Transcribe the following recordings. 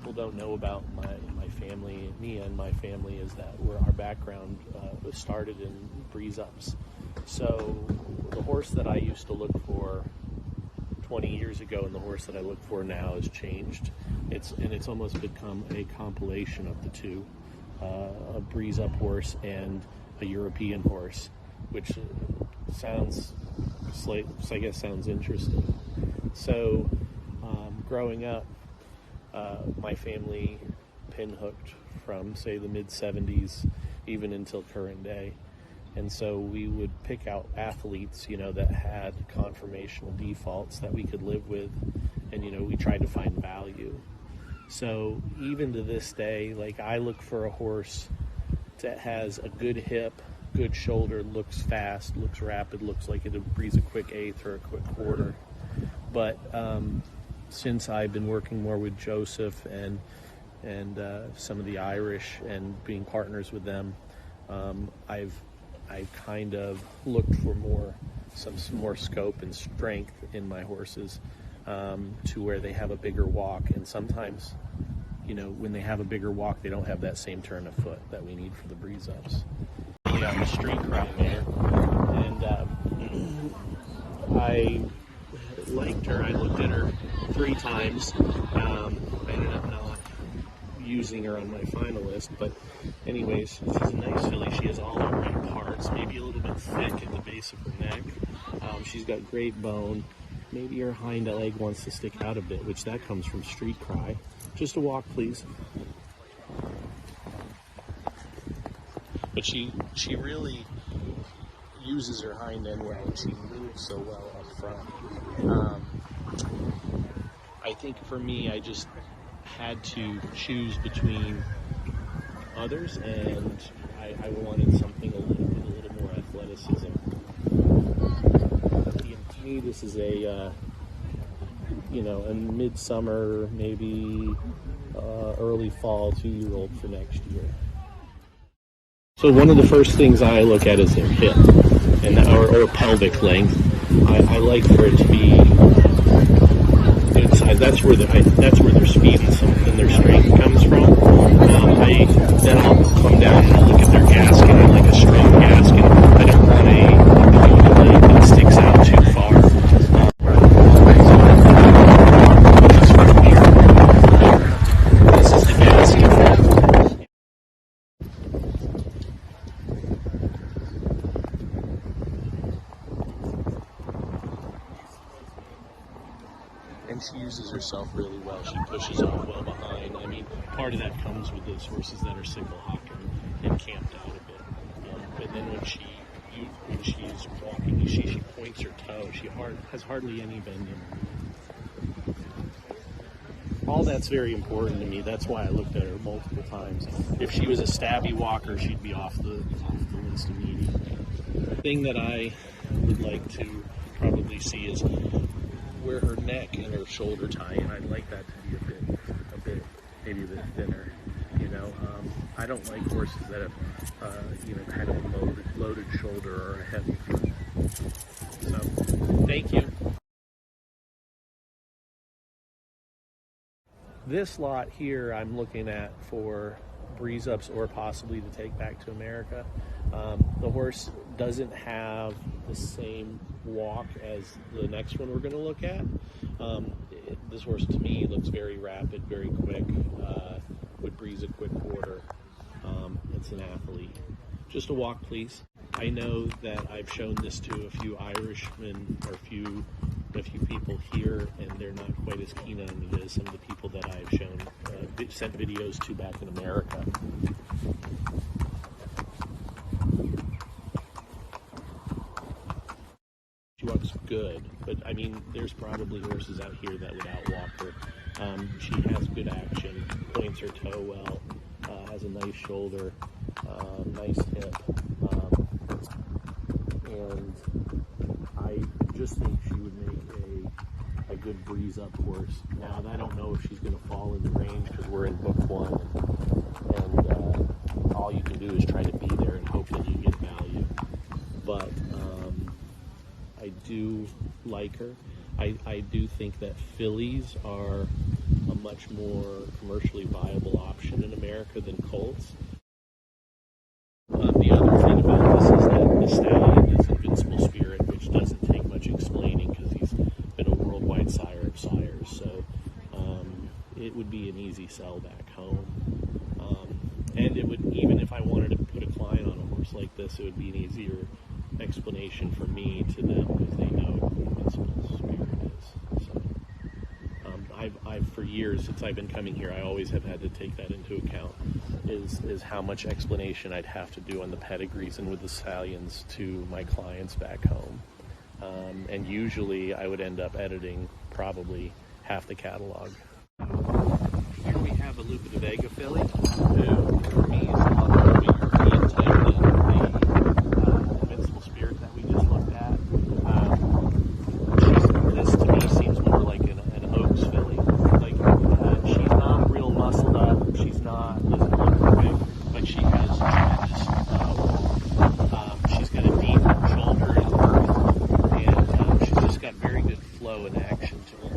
people don't know about my family, me and my family, is that our background started in breeze ups. So the horse that I used to look for 20 years ago and the horse that I look for now has changed. It's almost become a compilation of the two, a breeze up horse and a European horse, which sounds interesting. So growing up, my family pinhooked from, say, the mid-70s even until current day. And so we would pick out athletes, that had conformational defaults that we could live with, and, we tried to find value. So even to this day, like, I look for a horse that has a good hip, good shoulder, looks fast, looks rapid, looks like it'll breeze a quick eighth or a quick quarter. But since I've been working more with Joseph and some of the Irish and being partners with them, I've kind of looked for some more scope and strength in my horses, to where they have a bigger walk. And sometimes, when they have a bigger walk, they don't have that same turn of foot that we need for the breeze ups. Yeah, I'm a street cry man, and I liked her. I looked at her 3 times. I ended up not using her on my finalist, but anyways, she's a nice filly. She has all the right parts, maybe a little bit thick at the base of her neck. She's got great bone. Maybe her hind leg wants to stick out a bit, which that comes from street cry. Just a walk, please. But she really uses her hind end well, and she moves so well up front. I think for me, I just had to choose between others, and I wanted something with a little more athleticism. To me, this is a midsummer, maybe early fall 2-year-old for next year. So one of the first things I look at is their hip or pelvic length. I like for it to be good size. That's where their speed and their strength comes from. Then I'll come down and I'll look at their gasket. I like a strong gasket. I don't want a leg that sticks out too far. This is the gasket. And she uses herself really well. She pushes off well behind. I mean, part of that comes with those horses that are single hocked and camped out a bit. But then when she's walking, she points her toe. She has hardly any bend in her. All that's very important to me. That's why I looked at her multiple times. If she was a stabby walker, she'd be off the list immediately. The thing that I would like to probably see is where her neck and her shoulder tie, and I'd like that to be maybe a bit thinner. I don't like horses that have, kind of a loaded shoulder or a heavy foot. So, thank you. This lot here I'm looking at for breeze ups or possibly to take back to America. The horse doesn't have the same walk as the next one we're going to look at. This horse to me looks very rapid, very quick, would breeze a quick quarter. It's an athlete. Just a walk, please. I know that I've shown this to a few Irishmen or a few people here, and they're not quite as keen on it as some of the people that I've shown, sent videos to back in America. She walks good, but I mean, there's probably horses out here that would outwalk her. She has good action, points her toe well, has a nice shoulder, nice hip, and I just think she would make a good breeze up horse. Now, I don't know if she's going to fall in the range because we're in book 1, and all you can do is try to be there and hope that you get value. But I do like her. I do think that fillies are a much more commercially viable option in America than colts. The other thing about this is that the stallion is Invincible Spirit, which doesn't take much explaining because he's been a worldwide sire of sires. So it would be an easy sell back home. And it would, even if I wanted to put a client on a horse like this, it would be an easier explanation for me to them because they know who Invincible Spirit is. So I've for years since I've been coming here, I always have had to take that into account. Is how much explanation I'd have to do on the pedigrees and with the stallions to my clients back home. And usually I would end up editing probably half the catalog. Here we have a Lupa de Vega filly, who for me is a lot more of a European type than the Invincible Spirit that we just looked at. This to me seems more like an Oaks filly. Like she's not real muscled up. She's not doesn't look perfect, but she has tremendous she's got a deep shoulder and girth, and she's just got very good flow and action to her.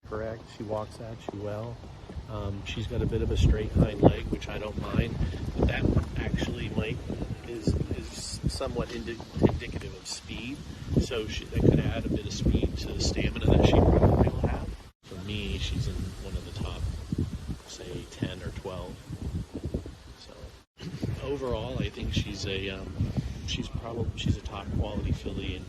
Correct. She walks at you well. She's got a bit of a straight hind leg, which I don't mind. But that actually is somewhat indicative of speed. So that could add a bit of speed to the stamina that she probably will have. For me, she's in one of the top, say, 10 or 12. So overall, I think she's a top quality filly. And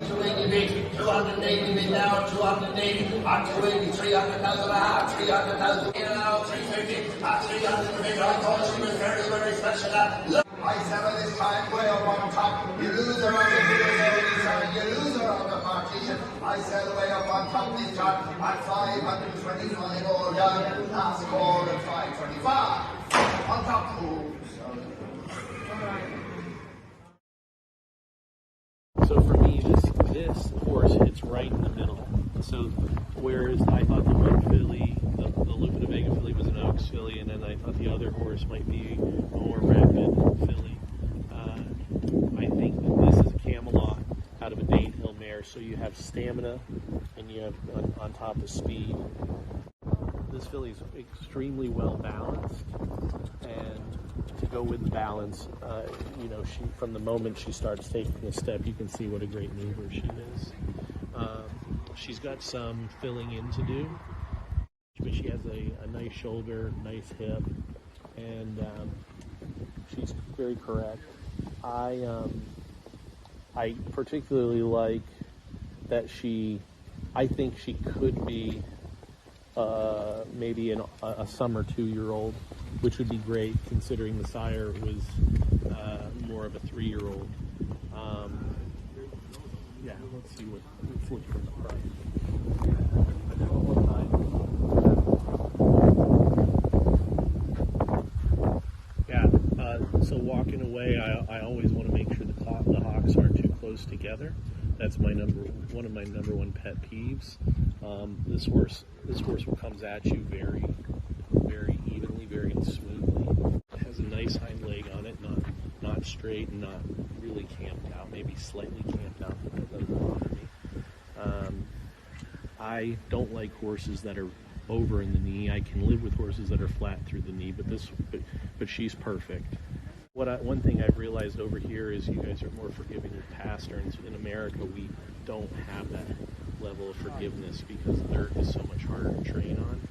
280 bid now, 280, at 280, 300,000 a half, 300,000 in and out, 350, at 300 bid, I thought she was very, very special. I said this time, way up on top, you lose her on the figures, you lose her on the partition. I said way up on top this time, at 525 all down, last call at 525, on top rules. So for me, this horse hits right in the middle. So whereas I thought the one filly, the Lupa de Vega filly was an Oaks filly, and then I thought the other horse might be a more rapid filly. I think that this is a Camelot out of a Danehill mare, so you have stamina and you have on top of speed. This filly is extremely well balanced, and to go with the balance, she from the moment she starts taking a step, you can see what a great mover she is. She's got some filling in to do, but she has a nice shoulder, nice hip, and she's very correct. I particularly like that I think she could be maybe a summer 2-year-old, which would be great considering the sire was more of a 3-year-old. Let's look from the front. So walking away, I always want to make sure the hocks aren't too close together. That's one of my number one pet peeves. This horse comes at you very, very evenly, very smoothly. It has a nice hind leg on it, not straight and not really camped out, maybe slightly camped out, but that doesn't bother me. I don't like horses that are over in the knee. I can live with horses that are flat through the knee, but she's perfect. One thing I've realized over here is you guys are more forgiving with pasterns. In America, we don't have that level of forgiveness because dirt is so much harder to train on.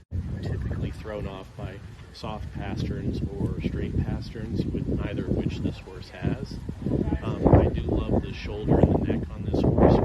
Typically thrown off by soft pasterns or straight pasterns, with neither of which this horse has. I do love the shoulder and the neck on this horse.